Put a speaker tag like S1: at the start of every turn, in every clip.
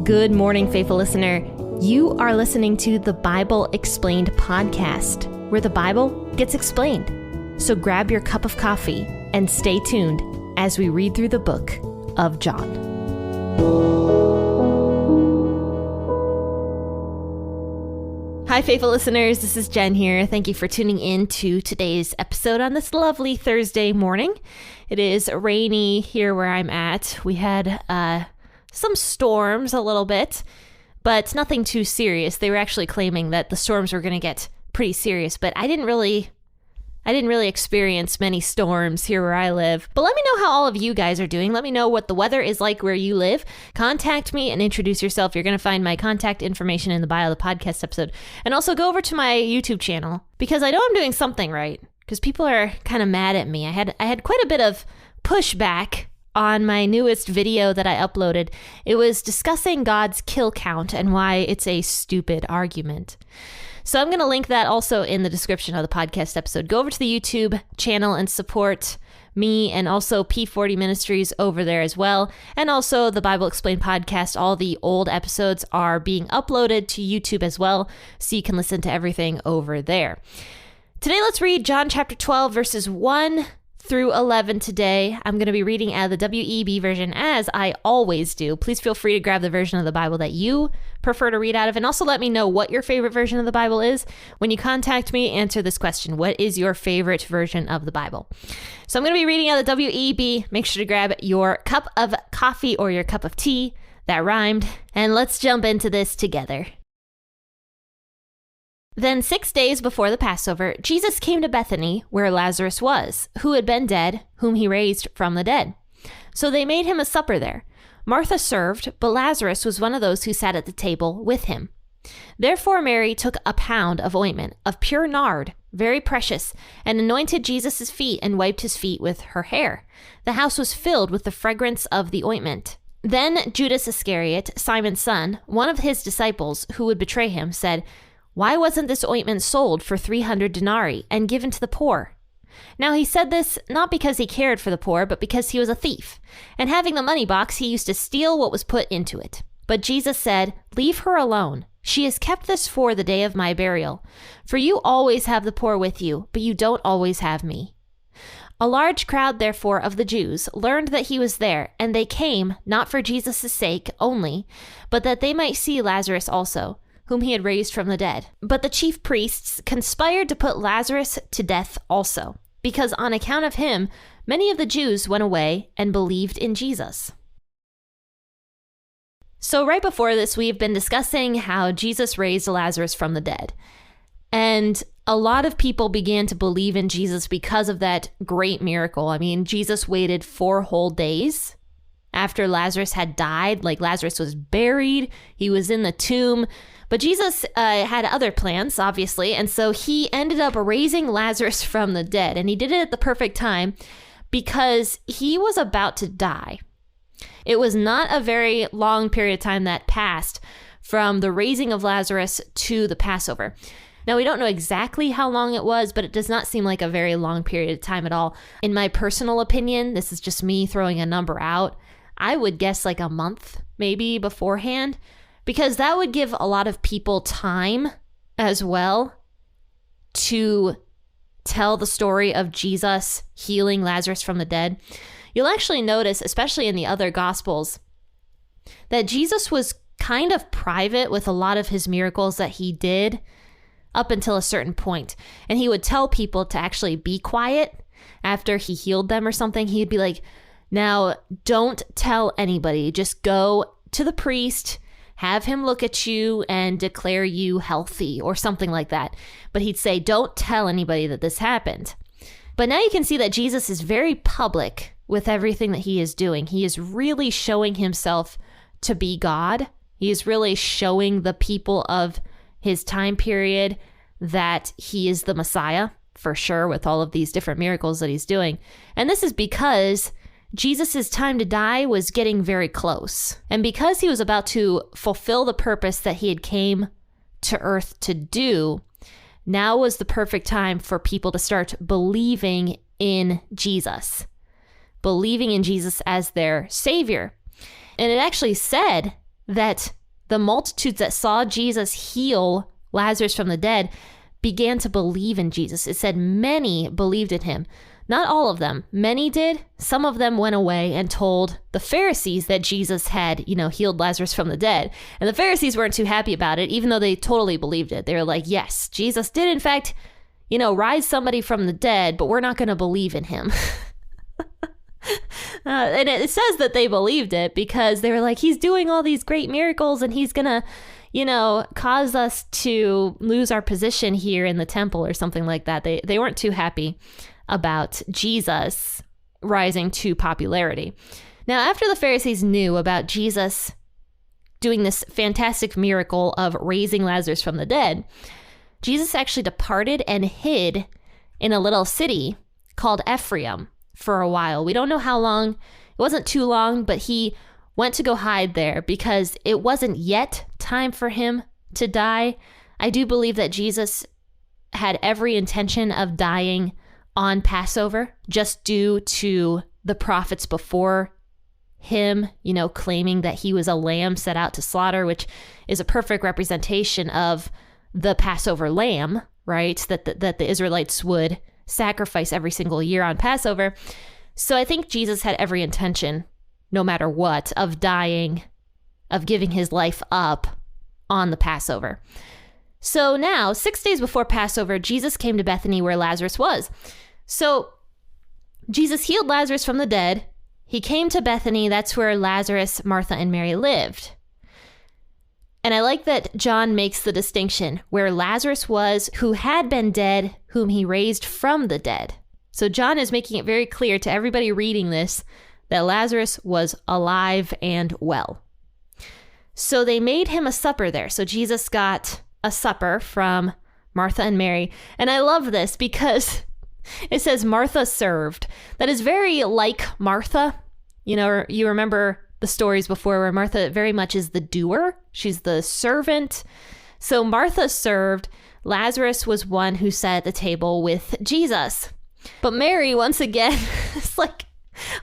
S1: Good morning, faithful listener. You are listening to the Bible Explained podcast, where the Bible gets explained. So grab your cup of coffee and stay tuned as we read through the book of John. Hi, faithful listeners. This is Jenn here. Thank you for tuning in to today's episode on this lovely Thursday morning. It is rainy here where I'm at. We had some storms a little bit, but nothing too serious. They were actually claiming that the storms were going to get pretty serious, but I didn't really experience many storms here where I live. But let me know how all of you guys are doing. Let me know what the weather is like where you live. Contact me and introduce yourself. You're going to find my contact information in the bio of the podcast episode. And also go over to my YouTube channel because I know I'm doing something right, because people are kind of mad at me. I had quite a bit of pushback on my newest video that I uploaded. It was discussing God's kill count and why it's a stupid argument. So I'm going to link that also in the description of the podcast episode. Go over to the YouTube channel and support me and also P40 Ministries over there as well. And also the Bible Explained podcast. All the old episodes are being uploaded to YouTube as well, so you can listen to everything over there. Today, let's read John chapter 12, verses 1 through 11 today. I'm going to be reading out of the WEB version as I always do. Please feel free to grab the version of the Bible that you prefer to read out of, and also let me know what your favorite version of the Bible is. When you contact me, answer this question: what is your favorite version of the Bible? So I'm going to be reading out of the WEB. Make sure to grab your cup of coffee or your cup of tea. That rhymed. And let's jump into this together. Then 6 days before the Passover, Jesus came to Bethany, where Lazarus was, who had been dead, whom he raised from the dead. So they made him a supper there. Martha served, but Lazarus was one of those who sat at the table with him. Therefore Mary took a pound of ointment, of pure nard, very precious, and anointed Jesus' feet and wiped his feet with her hair. The house was filled with the fragrance of the ointment. Then Judas Iscariot, Simon's son, one of his disciples who would betray him, said, "Why wasn't this ointment sold for 300 denarii and given to the poor?" Now he said this not because he cared for the poor, but because he was a thief. And having the money box, he used to steal what was put into it. But Jesus said, "Leave her alone. She has kept this for the day of my burial. For you always have the poor with you, but you don't always have me." A large crowd, therefore, of the Jews learned that he was there, and they came, not for Jesus' sake only, but that they might see Lazarus also, whom he had raised from the dead. But the chief priests conspired to put Lazarus to death also, because on account of him, many of the Jews went away and believed in Jesus. So right before this, we've been discussing how Jesus raised Lazarus from the dead. And a lot of people began to believe in Jesus because of that great miracle. I mean, Jesus waited 4 whole days after Lazarus had died. Like, Lazarus was buried, he was in the tomb. But Jesus had other plans, obviously, and so he ended up raising Lazarus from the dead, and he did it at the perfect time because he was about to die. It was not a very long period of time that passed from the raising of Lazarus to the Passover. Now, we don't know exactly how long it was, but it does not seem like a very long period of time at all. In my personal opinion, this is just me throwing a number out, I would guess like a month maybe beforehand, because that would give a lot of people time as well to tell the story of Jesus healing Lazarus from the dead. You'll actually notice, especially in the other Gospels, that Jesus was kind of private with a lot of his miracles that he did up until a certain point. And he would tell people to actually be quiet after he healed them or something. He'd be like, "Now, don't tell anybody. Just go to the priest, have him look at you and declare you healthy," or something like that. But he'd say, "Don't tell anybody that this happened." But now you can see that Jesus is very public with everything that he is doing. He is really showing himself to be God. He is really showing the people of his time period that he is the Messiah, for sure, with all of these different miracles that he's doing. And this is because Jesus' time to die was getting very close. And because he was about to fulfill the purpose that he had came to earth to do, now was the perfect time for people to start believing in Jesus as their savior. And it actually said that the multitudes that saw Jesus heal Lazarus from the dead began to believe in Jesus. It said many believed in him. Not all of them. Many did. Some of them went away and told the Pharisees that Jesus had, healed Lazarus from the dead. And the Pharisees weren't too happy about it, even though they totally believed it. They were like, yes, Jesus did in fact, rise somebody from the dead, but we're not going to believe in him. And it says that they believed it because they were like, he's doing all these great miracles and he's going to, cause us to lose our position here in the temple or something like that. They weren't too happy about Jesus rising to popularity. Now, after the Pharisees knew about Jesus doing this fantastic miracle of raising Lazarus from the dead, Jesus actually departed and hid in a little city called Ephraim for a while. We don't know how long. It wasn't too long, but he went to go hide there because it wasn't yet time for him to die. I do believe that Jesus had every intention of dying on Passover, just due to the prophets before him, claiming that he was a lamb set out to slaughter, which is a perfect representation of the Passover lamb, right? That the Israelites would sacrifice every single year on Passover. So I think Jesus had every intention, no matter what, of dying, of giving his life up on the Passover. So now, 6 days before Passover, Jesus came to Bethany where Lazarus was. So Jesus healed Lazarus from the dead. He came to Bethany. That's where Lazarus, Martha, and Mary lived. And I like that John makes the distinction where Lazarus was, who had been dead, whom he raised from the dead. So John is making it very clear to everybody reading this that Lazarus was alive and well. So they made him a supper there. So Jesus got a supper from Martha and Mary. And I love this because it says Martha served. That is very like Martha. You remember the stories before where Martha very much is the doer. She's the servant. So Martha served. Lazarus was one who sat at the table with Jesus. But Mary, once again, is like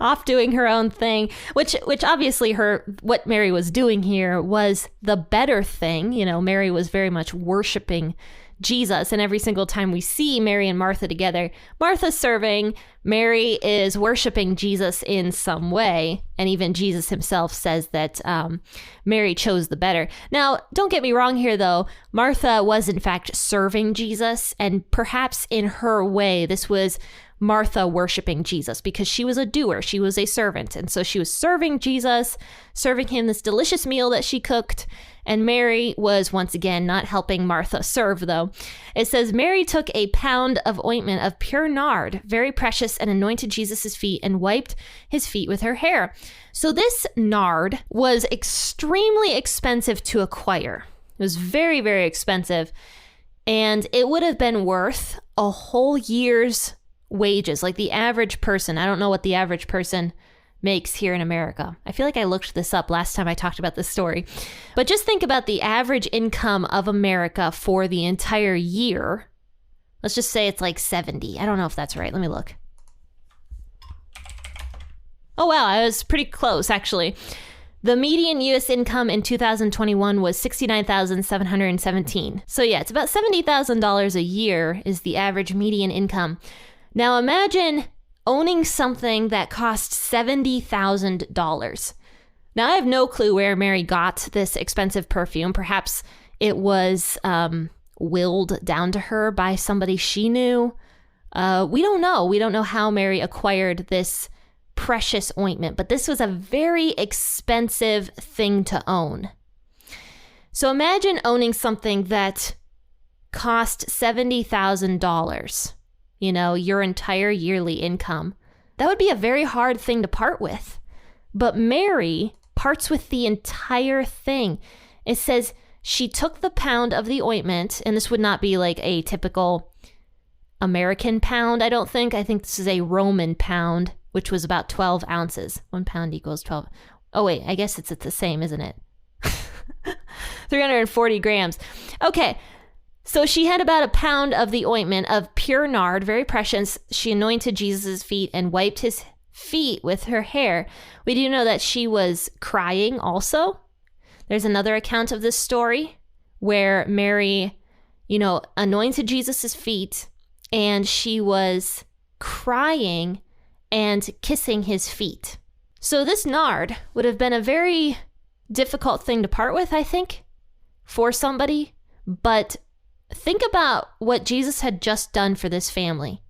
S1: off doing her own thing, which obviously what Mary was doing here was the better thing. Mary was very much worshiping Jesus. And every single time we see Mary and Martha together, Martha's serving, Mary is worshiping Jesus in some way. And even Jesus himself says that Mary chose the better. Now, don't get me wrong here, though. Martha was, in fact, serving Jesus. And perhaps in her way, this was Martha worshiping Jesus because she was a doer. She was a servant. And so she was serving Jesus, serving him this delicious meal that she cooked. And Mary was once again not helping Martha serve, though. It says, Mary took a pound of ointment of pure nard, very precious, and anointed Jesus' feet and wiped his feet with her hair. So this nard was extremely expensive to acquire. It was very, very expensive. And it would have been worth a whole year's wages. Like the average person, I don't know what the average person makes here in America. I feel like I looked this up last time I talked about this story. But just think about the average income of America for the entire year. Let's just say it's like 70. I don't know if that's right. Let me look. Oh, wow. I was pretty close, actually. The median U.S. income in 2021 was $69,717. So yeah, it's about $70,000 a year is the average median income. Now imagine owning something that cost $70,000. Now, I have no clue where Mary got this expensive perfume. Perhaps it was willed down to her by somebody she knew. We don't know. We don't know how Mary acquired this precious ointment, but this was a very expensive thing to own. So imagine owning something that cost $70,000. Your entire yearly income. That would be a very hard thing to part with. But Mary parts with the entire thing. It says she took the pound of the ointment, and this would not be like a typical American pound, I don't think. I think this is a Roman pound, which was about 12 ounces. 1 pound equals 12. Oh, wait, I guess it's the same, isn't it? 340 grams. Okay. So she had about a pound of the ointment of pure nard, very precious. She anointed Jesus' feet and wiped his feet with her hair. We do know that she was crying also. There's another account of this story where Mary, anointed Jesus's feet, and she was crying and kissing his feet. So this nard would have been a very difficult thing to part with, I think, for somebody. But think about what Jesus had just done for this family.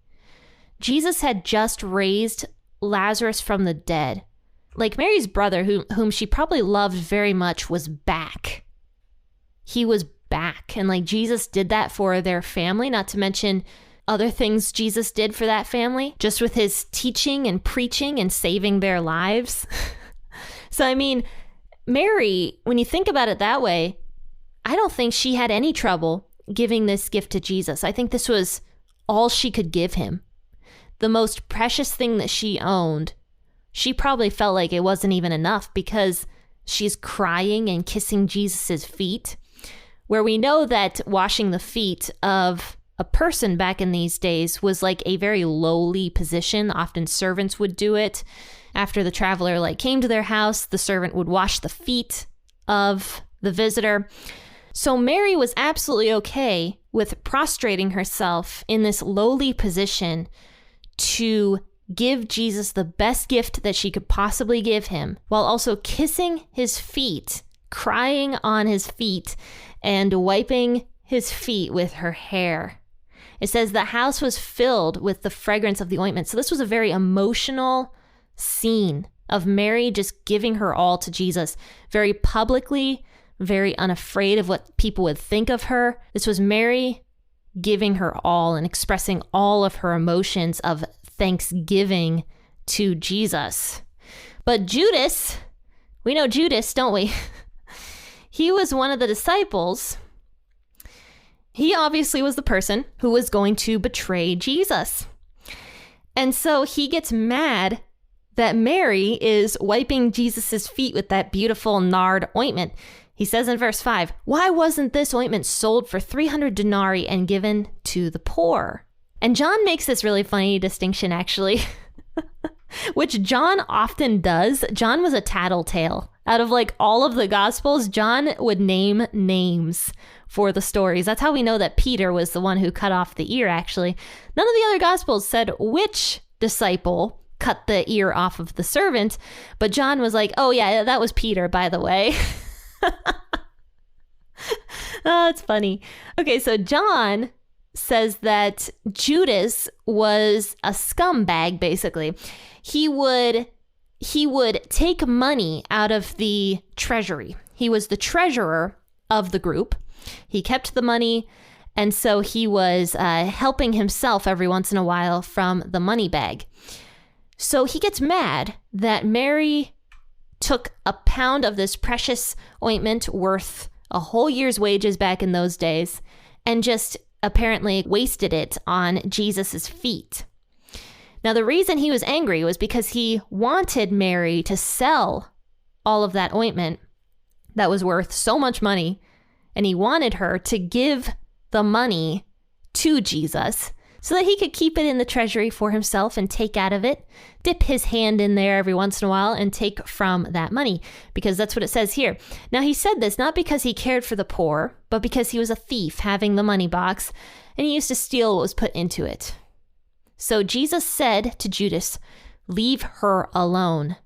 S1: Jesus had just raised Lazarus from the dead. Like Mary's brother, whom she probably loved very much, was back. He was back. And like Jesus did that for their family, not to mention other things Jesus did for that family, just with his teaching and preaching and saving their lives. So, I mean, Mary, when you think about it that way, I don't think she had any trouble giving this gift to Jesus. I think this was all she could give him. The most precious thing that she owned. She probably felt like it wasn't even enough because she's crying and kissing Jesus's feet, where we know that washing the feet of a person back in these days was like a very lowly position. Often servants would do it. After the traveler came to their house, the servant would wash the feet of the visitor. So Mary was absolutely okay with prostrating herself in this lowly position to give Jesus the best gift that she could possibly give him, while also kissing his feet, crying on his feet, and wiping his feet with her hair. It says the house was filled with the fragrance of the ointment. So this was a very emotional scene of Mary just giving her all to Jesus, very publicly, very unafraid of what people would think of her. This was Mary giving her all and expressing all of her emotions of thanksgiving to Jesus. But Judas, we know Judas, don't we? He was one of the disciples. He obviously was the person who was going to betray Jesus. And so he gets mad that Mary is wiping Jesus's feet with that beautiful nard ointment. He says in verse 5, "Why wasn't this ointment sold for 300 denarii and given to the poor?" And John makes this really funny distinction, actually, which John often does. John was a tattletale. Out of all of the Gospels, John would name names for the stories. That's how we know that Peter was the one who cut off the ear, actually. None of the other Gospels said which disciple cut the ear off of the servant, but John was like, "Oh yeah, that was Peter, by the way." Oh, it's funny. Okay, so John says that Judas was a scumbag, basically. He would take money out of the treasury. He was the treasurer of the group. He kept the money, and so he was helping himself every once in a while from the money bag. So he gets mad that Mary took a pound of this precious ointment worth a whole year's wages back in those days and just apparently wasted it on Jesus's feet. Now, the reason he was angry was because he wanted Mary to sell all of that ointment that was worth so much money, and he wanted her to give the money to Jesus so that he could keep it in the treasury for himself and take out of it, dip his hand in there every once in a while and take from that money, because that's what it says here. Now, he said this not because he cared for the poor, but because he was a thief having the money box, and he used to steal what was put into it. So Jesus said to Judas, "Leave her alone."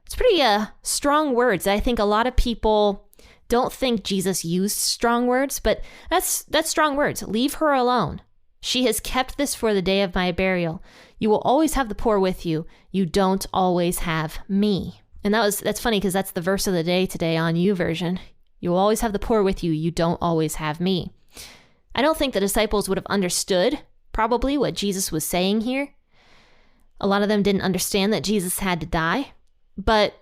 S1: It's pretty strong words. I think a lot of people don't think Jesus used strong words, but that's strong words. Leave her alone. She has kept this for the day of my burial. You will always have the poor with you. You don't always have me. And that's funny because that's the verse of the day today on YouVersion. You will always have the poor with you. You don't always have me. I don't think the disciples would have understood probably what Jesus was saying here. A lot of them didn't understand that Jesus had to die, but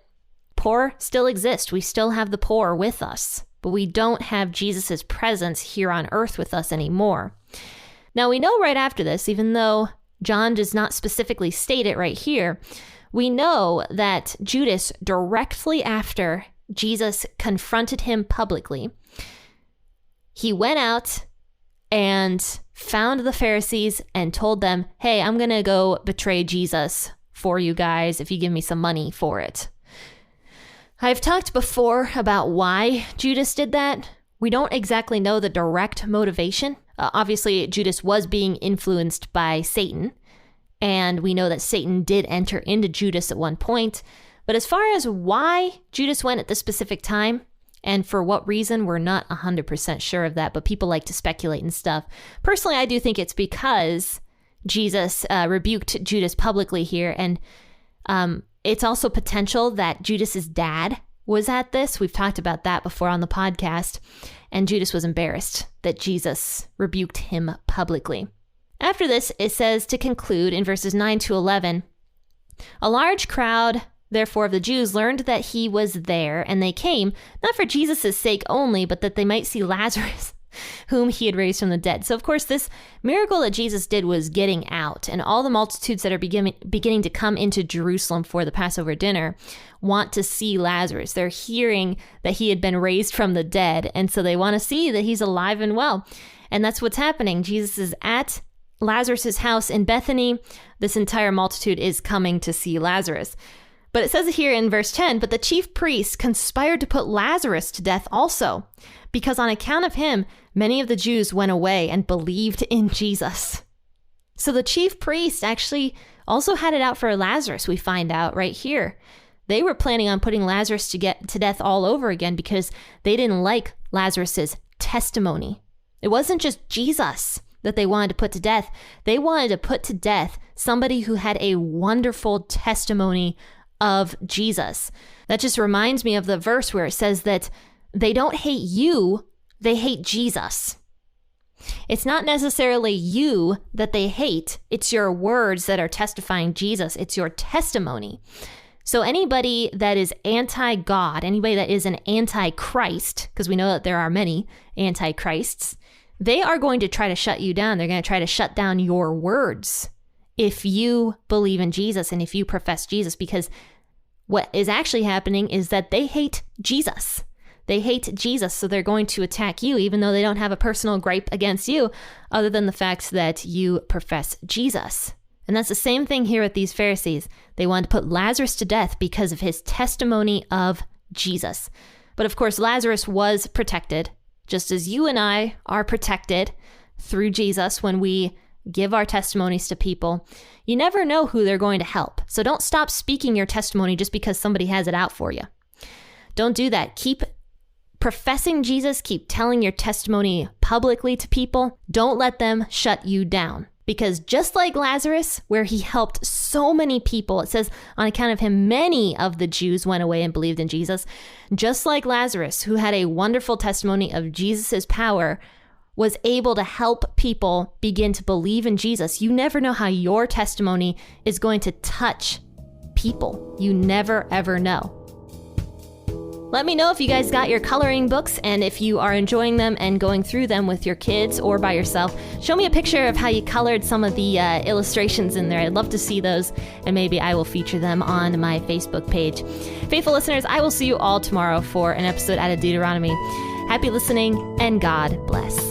S1: poor still exist. We still have the poor with us, but we don't have Jesus's presence here on earth with us anymore. Now, we know right after this, even though John does not specifically state it right here, we know that Judas, directly after Jesus confronted him publicly, he went out and found the Pharisees and told them, "Hey, I'm going to go betray Jesus for you guys if you give me some money for it." I've talked before about why Judas did that. We don't exactly know the direct motivation. Obviously, Judas was being influenced by Satan, and we know that Satan did enter into Judas at one point. But as far as why Judas went at this specific time, and for what reason, we're not 100% sure of that, but people like to speculate and stuff. Personally, I do think it's because Jesus rebuked Judas publicly here, and it's also potential that Judas's dad was at this. We've talked about that before on the podcast, and Judas was embarrassed that Jesus rebuked him publicly. After this, it says to conclude in verses 9 to 11, a large crowd, therefore, of the Jews learned that he was there, and they came, not for Jesus' sake only, but that they might see Lazarus, whom he had raised from the dead. So, of course, this miracle that Jesus did was getting out, and all the multitudes that are beginning to come into Jerusalem for the Passover dinner want to see Lazarus. They're hearing that he had been raised from the dead, and so they want to see that he's alive and well. And that's what's happening. Jesus is at Lazarus' house in Bethany. This entire multitude is coming to see Lazarus. But it says here in verse 10, but the chief priests conspired to put Lazarus to death also, because on account of him, many of the Jews went away and believed in Jesus. So the chief priests actually also had it out for Lazarus, we find out right here. They were planning on putting Lazarus to death all over again because they didn't like Lazarus's testimony. It wasn't just Jesus that they wanted to put to death. They wanted to put to death somebody who had a wonderful testimony of Jesus. That just reminds me of the verse where it says that they don't hate you, they hate Jesus. It's not necessarily you that they hate, it's your words that are testifying Jesus. It's your testimony. So anybody that is anti-God, anybody that is an anti-Christ, because we know that there are many anti-Christs, they are going to try to shut you down. They're going to try to shut down your words if you believe in Jesus and if you profess Jesus, because what is actually happening is that they hate Jesus. They hate Jesus, so they're going to attack you, even though they don't have a personal gripe against you, other than the fact that you profess Jesus. And that's the same thing here with these Pharisees. They wanted to put Lazarus to death because of his testimony of Jesus. But of course, Lazarus was protected, just as you and I are protected through Jesus when we give our testimonies to people. You never know who they're going to help. So don't stop speaking your testimony just because somebody has it out for you. Don't do that. Keep professing Jesus. Keep telling your testimony publicly to people. Don't let them shut you down. Because just like Lazarus, where he helped so many people, it says on account of him, many of the Jews went away and believed in Jesus. Just like Lazarus, who had a wonderful testimony of Jesus's power, was able to help people begin to believe in Jesus. You never know how your testimony is going to touch people. You never, ever know. Let me know if you guys got your coloring books and if you are enjoying them and going through them with your kids or by yourself. Show me a picture of how you colored some of the illustrations in there. I'd love to see those, and maybe I will feature them on my Facebook page. Faithful listeners, I will see you all tomorrow for an episode out of Deuteronomy. Happy listening, and God bless.